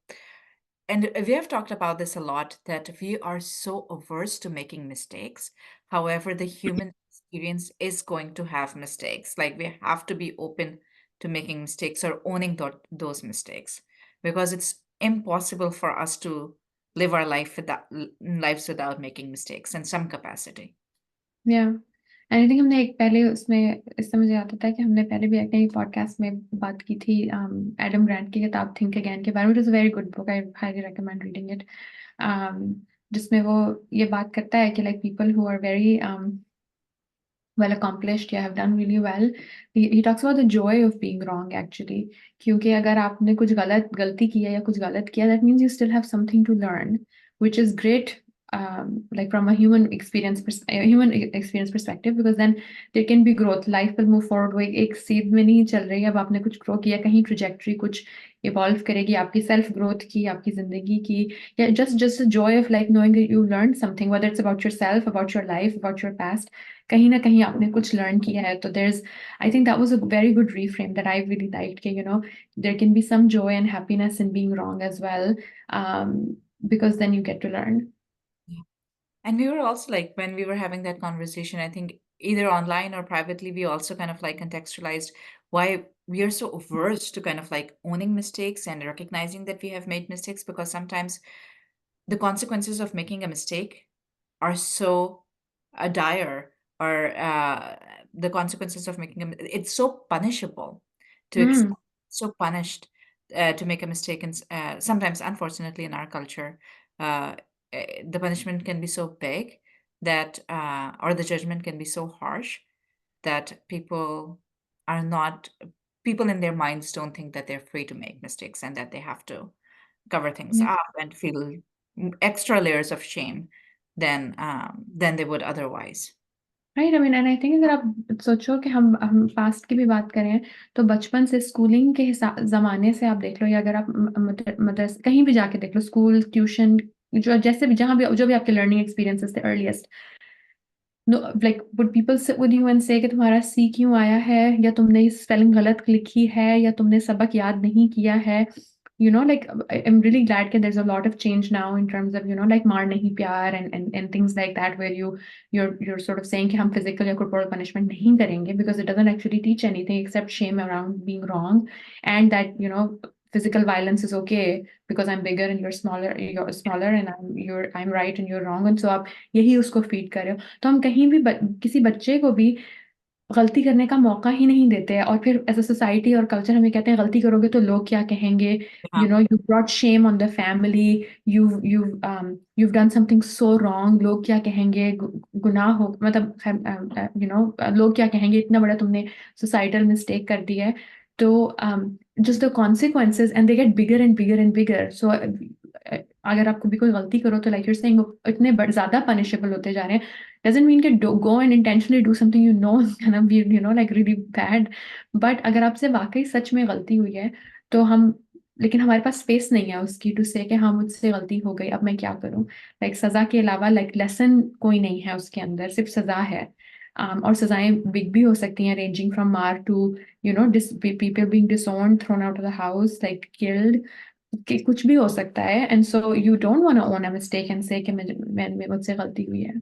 and we have talked about this a lot, that we are so averse to making mistakes. However, the human experience is going to have mistakes. Like we have to be open to making mistakes or owning those mistakes, because it's impossible for us to live our lives without making mistakes in some capacity. या and I think हमने एक पहले उसमें, इससे मुझे याद आता है कि हमने पहले भी एक पॉडकास्ट में बात की थी एडम ग्रांट की किताब थिंक अगेन के बारे में. It is a very good book, I highly recommend reading it. जिसमें वो ये बात करता है कि like people who are very well accomplished, you have done really well. He talks about the joy of being wrong actually. क्योंकि अगर आपने कुछ गलती की है या कुछ गलत किया, that means you still have something to learn, which is great. Like from a human experience perspective, because then there can be growth. Life will move forward. वो एक सीध में नहीं चल रही है. अब आपने कुछ ग्रो किया, कहीं ट्रेजेक्टरी कुछ इवॉल्व करेगी आपकी सेल्फ ग्रोथ की, आपकी जिंदगी की, या just the joy of like knowing that you learned something, whether it's about yourself, about your life, about your past. कहीं ना कहीं आपने कुछ लर्न किया है. तो there's, I think that was a very good reframe that I really liked. There can be some joy and happiness in being wrong as well. because then you get to learn. Yeah. And we were also like, when we were having that conversation, I think either online or privately, we also kind of like contextualized why we are so averse to kind of like owning mistakes and recognizing that we have made mistakes, because sometimes the consequences of making a mistake are so dire, or the consequences of making it's so punishable to Mm, so punished to make a mistake, and sometimes unfortunately in our culture uh, the punishment can be so big that or the judgment can be so harsh that are not people in their minds don't think that they're free to make mistakes, and that they have to cover things yeah. up and feel extra layers of shame than they would otherwise. Right, I mean and I think अगर आप सोचो कि हम past की भी बात करें, तो बचपन से स्कूलिंग के ज़माने से आप देख लो, या अगर आप मदरस कहीं भी जाके देख लो, स्कूल, ट्यूशन, जो जैसे भी जहाँ भी जो भी आपके लर्निंग एक्सपीरियंसेस थे earliest, know like would people sit with you and say कि तुम्हारा सी क्यों आया है, या तुमने स्पेलिंग गलत लिखी है, या तुमने सबक याद नहीं किया है, like I'm really glad that there's a lot of change now in terms of like maar nahi pyar and things like that, where you're sort of saying कि हम physical या corporal punishment नहीं करेंगे, because it doesn't actually teach anything except shame around being wrong, and that physical violence is okay because I'm bigger and you're smaller, and I'm right and you're wrong, and so आप यही उसको feed कर रहे हो, तो हम कहीं भी किसी बच्चे को भी गलती करने का मौका ही नहीं देते हैं, और फिर एज़ अ सोसाइटी और कल्चर हमें कहते हैं गलती करोगे तो लोग क्या कहेंगे, Yeah. You brought shame on the family, you've done something so wrong, लोग क्या कहेंगे, गुनाह हो, मतलब लोग क्या कहेंगे, इतना बड़ा तुमने सोसाइटल मिस्टेक कर दिया है, तो just the consequences and they get bigger and bigger and bigger, so अगर आप कभी कोई गलती करो तो like you're saying इतने ज़्यादा punishable होते जा रहे हैं, doesn't mean कि go and intentionally do something is gonna be like really bad, but अगर आपसे वाकई सच में गलती हुई है, तो हम लेकिन हमारे पास स्पेस नहीं है उसकी टू से कि हाँ मुझसे गलती हो गई, अब मैं क्या करूँ, लाइक सजा के अलावा लाइक लेसन कोई नहीं है उसके अंदर, सिर्फ सजा है, और सजाएं बिग भी हो सकती हैं, रेंजिंग फ्रॉम मार to people being disowned, thrown out of the house, like killed, कि कुछ भी हो सकता है, and so you don't want to own a mistake and say कि मुझसे गलती हुई है.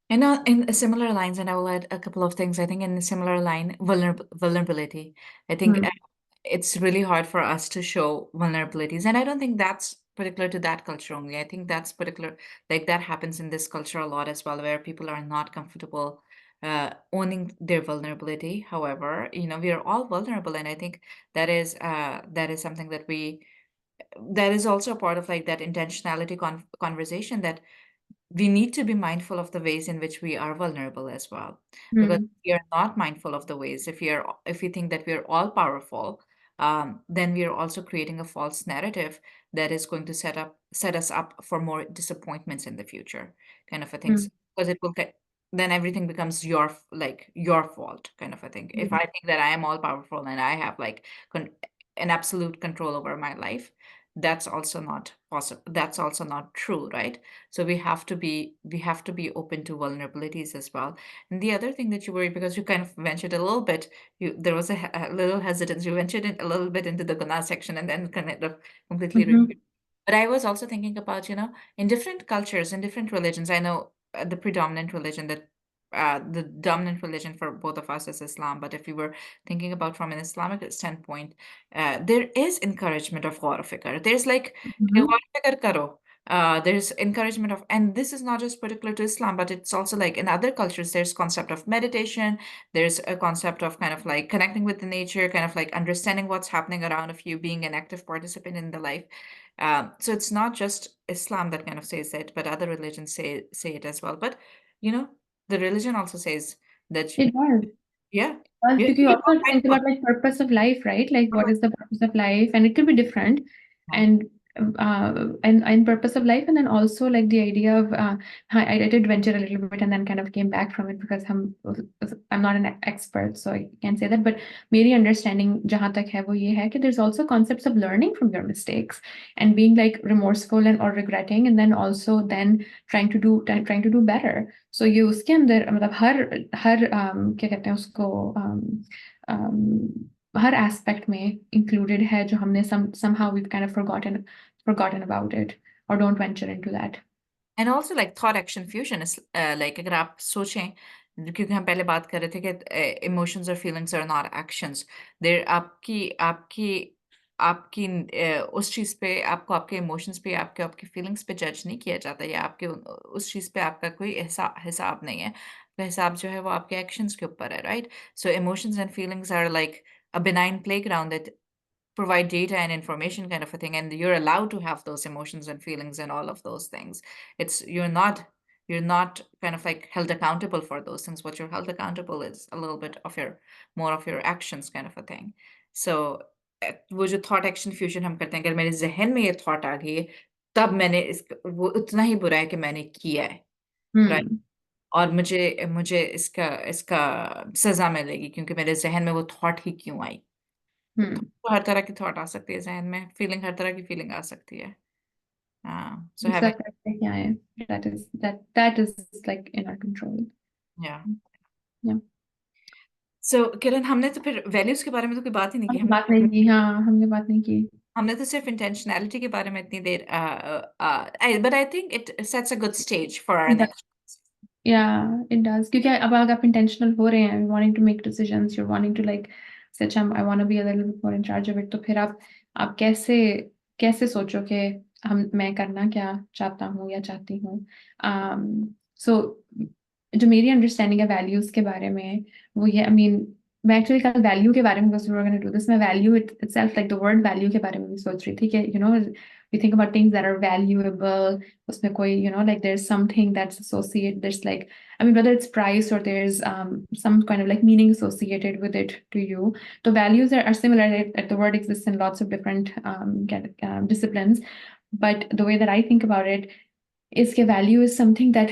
And in similar lines, and I will add a couple of things. I think in a similar line, vulnerability. I think Hmm. it's really hard for us to show vulnerabilities, and I don't think that's particular to that culture only. I think that's particular, like that happens in this culture a lot as well, where people are not comfortable owning their vulnerability. However, we are all vulnerable, and I think that is something that is also a part of like that intentionality conversation, that we need to be mindful of the ways in which we are vulnerable as well, because Hmm. if we are not mindful of the ways, if we think that we are all powerful, then we are also creating a false narrative that is going to set us up for more disappointments in the future, kind of a thing. Hmm. Because then everything becomes your fault, kind of a thing. If Hmm. I think that I am all powerful and I have like an absolute control over my life, that's also not possible, that's also not true, right? So we have to be open to vulnerabilities as well. And the other thing that you worry, because you kind of ventured a little bit, there was a little hesitance. You ventured in a little bit into the Guna section and then kind of completely. Mhm. But I was also thinking about, in different cultures, in different religions. I know the dominant religion for both of us is Islam. But if we were thinking about from an Islamic standpoint, there is encouragement of ghawr fikr. There's like Mhm. ghawr fikr karo. There's encouragement of, and this is not just particular to Islam, but it's also like in other cultures, there's concept of meditation. There's a concept of kind of like connecting with the nature, kind of like understanding what's happening around of you, being an active participant in the life. So it's not just Islam that kind of says it, but other religions say it as well. But you know, the religion also says that, It does. yeah, Well, you have because to you be also more have to think mindful. about like purpose of life, right? Like what is the purpose of life? And it could be different. Yeah. And and purpose of life, and then also like the idea of I did venture a little bit and then kind of came back from it because I'm not an expert, so I can't say that. But मेरी understanding जहाँ तक है वो ये है कि there's also concepts of learning from your mistakes and being like remorseful and or regretting, and then also then trying to do better. So ये उसके अंदर मतलब हर क्या कहते हैं उसको हर एस्पेक्ट में इंक्लूडेड है जो हमने somehow we've kind of forgotten about it. or don't venture into that. And also like thought action fusion is like अगर आप सोचें क्योंकि हम पहले बात कर रहे थे कि इमोशंस और फीलिंग्स आर नॉट एक्शंस देर आपकी आपकी आपकी उस चीज़ पे आपको आपके इमोशंस पे आपके आपकी फीलिंग्स पे जज नहीं किया जाता या आपके उस चीज़ पे आपका कोई हिसाब नहीं है तो हिसाब जो है वो आपके एक्शंस के ऊपर है right so emotions and feelings are like a benign playground that provide data and information kind of a thing and you're allowed to have those emotions and feelings and all of those things it's you're not kind of like held accountable for those things what you're held accountable is a little bit of your more of your actions kind of a thing so वो जो thought action fusion हम करते हैं अगर मेरे जहन में ये थॉट आ गई है तब मैंने इस वो उतना ही बुरा है कि मैंने किया है राइट Hmm. और मुझे मुझे इसका इसका सजा मिलेगी क्योंकि मेरे जहन में वो थॉट ही क्यों आई तो Hmm. हर तरह की थॉट आ सकती है ज़हन में, फीलिंग हर तरह की फीलिंग आ सकती है। हाँ, सो उसका हैविंग करते क्या है? That is like in our control. या Yeah. सो किरण हमने तो फिर वैल्यूज़ के बारे में तो कोई बात ही नहीं की। हमने बात नहीं की, हाँ, हमने बात नहीं की। हमने तो सिर्फ इंटेंशनैलिटी के बारे में इतनी देर but I think it sets a good stage for our next Yeah, it does. क्योंकि अब अगर आप intentional हो रहे हैं, wanting to make decisions, you're wanting to like say, I want to be a little bit more in charge of it. तो फिर आप कैसे कैसे सोचो कि मैं करना क्या चाहता हूँ या चाहती हूँ। So जो मेरी अंडरस्टैंडिंग है वैल्यूज के बारे में वो ये, I mean, मैं एक्चुअली कल वैल्यू के बारे में बस गोना डू दिस, मैं value itself like the word value के बारे में भी सोच रही थी कि we think about things that are valuable, उसमें कोई like there's something that's associated, there's like, I mean, whether it's price or there's some kind of like meaning associated with it to you. So values are similar, the word exists in lots of different disciplines, but the way that I think about it is that value is something that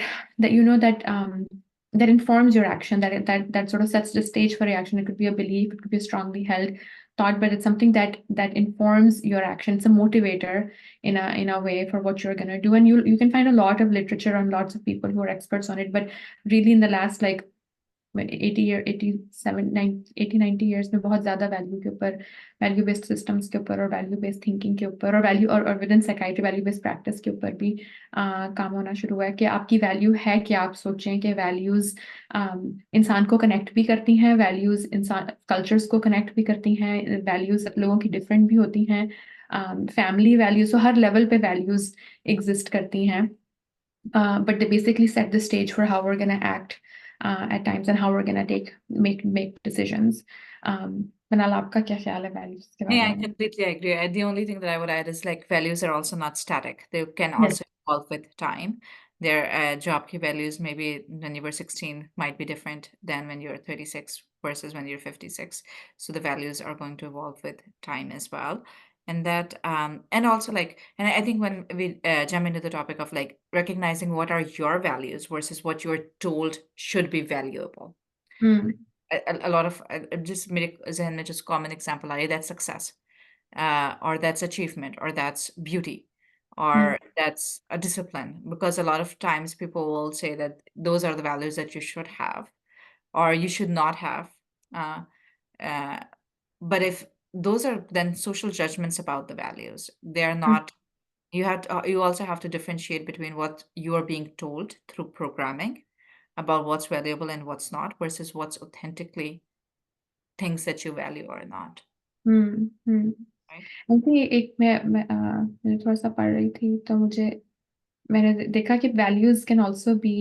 informs your action, that sort of sets the stage for reaction. It could be a belief, it could be a strongly held thought, but it's something that informs your action. It's a motivator in a way for what you're gonna do. And you can find a lot of literature on lots of people who are experts on it, but really in the last like 80 years में बहुत ज्यादा value के ऊपर, value based systems के ऊपर और value based thinking के ऊपर और वैल्यू और with in psychiatry value based practice के ऊपर भी काम होना शुरू हुआ है कि आपकी वैल्यू है कि आप सोचें कि वैल्यूज इंसान को कनेक्ट भी करती हैं, वैल्यूज इंसान कल्चर्स को कनेक्ट भी करती हैं, वैल्यूज लोगों की डिफरेंट भी होती हैं, फैमिली वैल्यूज, तो हर लेवल पे वैल्यूज एग्जिस्ट करती हैं, but they basically set the stage for how we're going to act at times and how we're going to make decisions. Manal, आपका क्या ख्याल है values के Yeah, बारे I में? completely agree. The only thing that I would add is like values are also not static. They can Yes. also evolve with time. Their job key values maybe when you were 16 might be different than when you're 36 versus when you're 56. So the values are going to evolve with time as well. And that, and also like, and I think when we jump into the topic of like recognizing what are your values versus what you're told should be valuable. Hmm. A lot of just मेरे जहन में just common example आ रही है that's success or that's achievement or that's beauty Hmm. or that's a discipline because a lot of times people will say that those are the values that you should have or you should not have uh, uh, but if those are then social judgments about the values they are Hmm. not you also have to differentiate between what you are being told through programming about what's valuable and what's not versus what's authentically things that you value or not, Hmm. Hmm. right? ऐसे एक मैं थोड़ा सा पढ़ रही थी तो मैंने देखा कि values can also be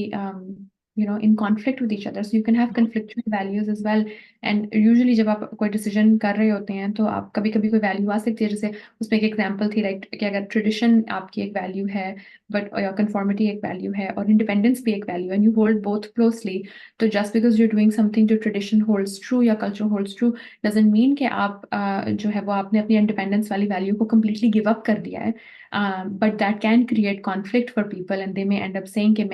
in conflict with each other, so you can have Mhm. conflictual values as well. And usually जब आप कोई decision कर रहे होते हैं तो आप कभी कभी कोई value आ सकती है, जैसे उसमें एक example थी like कि अगर tradition आपकी एक value है but या conformity एक value है और independence भी एक value and you hold both closely, तो just because you're doing something जो tradition holds true या culture holds true doesn't mean कि आप जो है वो आपने अपनी independence वाली value को completely give up कर दिया है. But that can create conflict for people and they may end up saying कि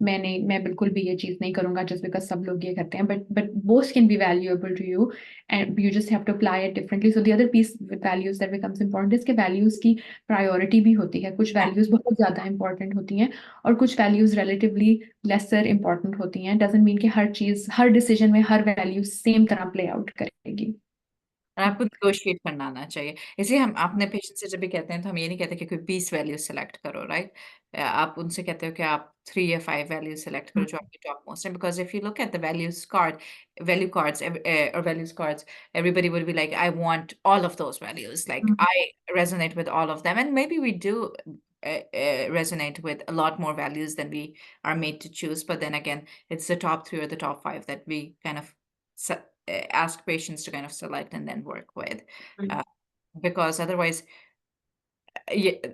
मैं बिल्कुल भी ये चीज़ नहीं करूँगा just because सब लोग ये करते हैं, but both can be valuable to you and you just have to apply it differently. So the other piece with values that becomes important is कि values की priority भी होती है, कुछ Yeah. values बहुत ज़्यादा important होती हैं और कुछ values relatively lesser important होती हैं. Doesn't mean कि हर decision में हर value same तरह play out करेगी. और आपको नेगोशिएट करना आना चाहिए। इसलिए हम हुँ, अपने पेशेंट से जब भी कहते हैं तो हम ये नहीं कहते कि कोई 20 वैल्यूज़ सेलेक्ट करो, राइट? आप उनसे कहते हो कि आप 3 या 5 वैल्यूज़ सेलेक्ट करो हुँ, जो आपकी टॉप मोस्ट है because if you look at the value cards or values cards, everybody would be like, "I want all of those values." Like, hmm, I resonate with all of them, and maybe we do resonate with a lot more values than we are made to choose. But then again, it's the top 3 or the top 5 that we kind of ask patients to kind of select and then work with. Hmm, Uh, because otherwise, yeah,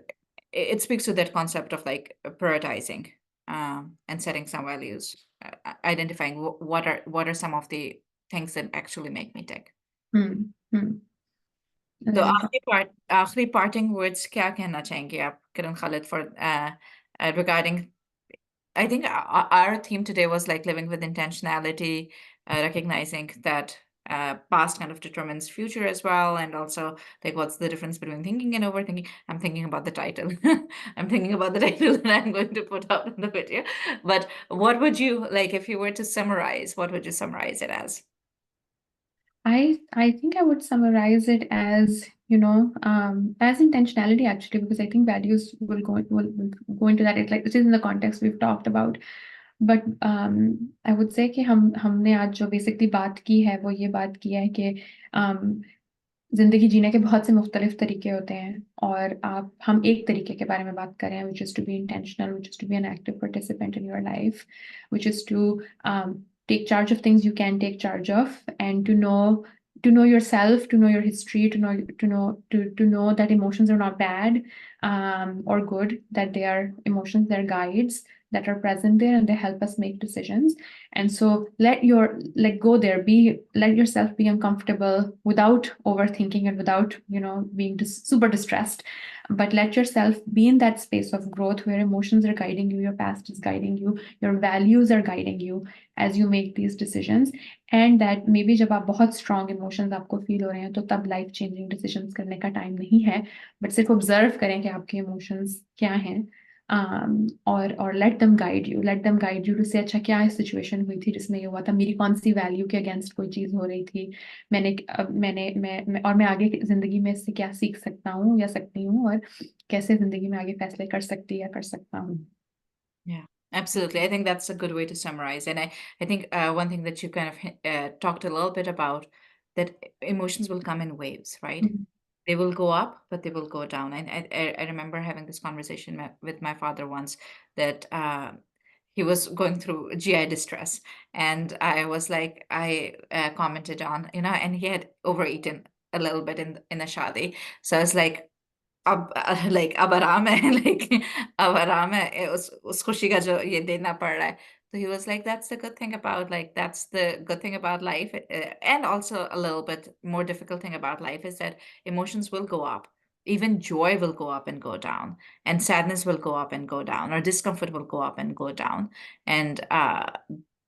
it speaks to that concept of like prioritizing and setting some values, identifying what are some of the things that actually make me tick. हुँ, हुँ, तो right. आखिरी parting words क्या कहना चाहेंगे आप Kiran Khalid for regarding I think our theme today was like living with intentionality, recognizing that past kind of determines future as well, and also like what's the difference between thinking and overthinking. I'm thinking about the title. I'm thinking about the title that I'm going to put out in the video. But what would you like if you were to summarize? What would you summarize it as? I think I would summarize it as, as intentionality actually, because I think values will go into that. It's like this is in the context we've talked about. But I would say कि हमने आज जो basically बात की है वो ये बात की है कि um, ज़िंदगी जीने के बहुत से मुख्तलिफ तरीके होते हैं और आप हम एक तरीके के बारे में बात कर रहे हैं, which is to be intentional, which is to be an active participant in your life, which is to take charge of things you can take charge of, and to know yourself, to know your history, to know that emotions are not bad or good, that they are emotions, they're guides that are present there and they help us make decisions. And so let go there, let yourself be uncomfortable without overthinking and without being super distressed, but let yourself be in that space of growth where emotions are guiding you, your past is guiding you, your values are guiding you as you make these decisions. And that maybe जब आप बहुत strong emotions आपको feel हो रहे हैं तो तब life changing decisions करने का time नहीं है, but सिर्फ observe करें कि आपके emotions क्या हैं, और let them guide you to say अच्छा क्या सिचुएशन हुई थी जिसमें ये हुआ था, मेरी कौन सी वैल्यू के अगेंस्ट कोई चीज हो रही थी, मैं आगे की जिंदगी में इससे क्या सीख सकता हूँ या सकती हूँ, और कैसे जिंदगी में आगे फैसले कर सकती या कर सकता हूँ। Yeah, absolutely. I think that's a good way to summarize. And I think one thing that you kind of talked a little bit about that emotions will come in waves, right? Hmm, They will go up, but they will go down. And I remember having this conversation with my father once that he was going through GI distress. And I was like, I commented on, and he had overeaten a little bit in the shadi. So I was like, अब like अब आराम है like अब आराम है उस खुशी का जो ये देना पड़ रहा है तो he was like that's the good thing about like that's the good thing about life and also a little bit more difficult thing about life is that emotions will go up, even joy will go up and go down, and sadness will go up and go down, or discomfort will go up and go down, and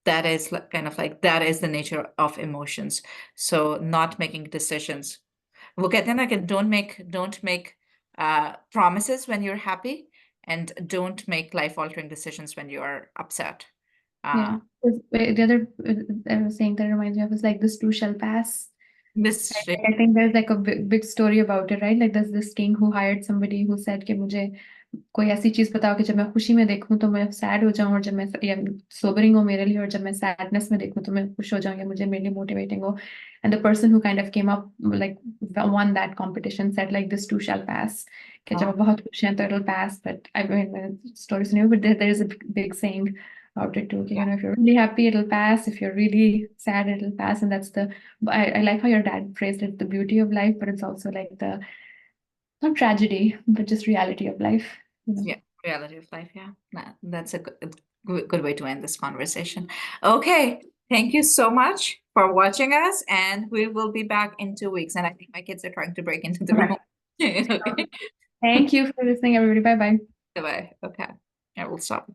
that is kind of like that is the nature of emotions. So not making decisions, वो कहते हैं ना कि don't make promises when you're happy, and don't make life altering decisions when you are upset. yeah, Uh, 'cause the other saying that reminds me of is like this too shall pass. this Right, like, I think there's like a big story about it, right? Like there's this king who hired somebody who said कि मुझे कोई ऐसी चीज बताओ कि जब मैं खुशी में देखूं तो मैं सैड हो जाऊं, और जब मैं या सोबरिंग हो मेरे लिए, और जब मैं सैडनेस में देखूं तो मैं खुश हो जाऊं या मुझे मेरे लिए मोटिवेटिंग हो. And the person who kind of came up like one that competition said like this too shall pass, कि जब आप oh, बहुत खुश हैं तो it pass, but I mean story सुनी, but there is a big saying about it too. yeah, If you're really happy, it'll pass. If you're really sad, it'll pass. And that's I like how your dad phrased it, the beauty of life, but it's also like the not tragedy, but just reality of life. yeah, reality of life. Yeah, that's a good way to end this conversation. Okay, thank you so much for watching us, and we will be back in 2 weeks. And I think my kids are trying to break into the Okay. room. Okay, Thank you for listening, everybody. Bye bye. bye. Okay, I will stop.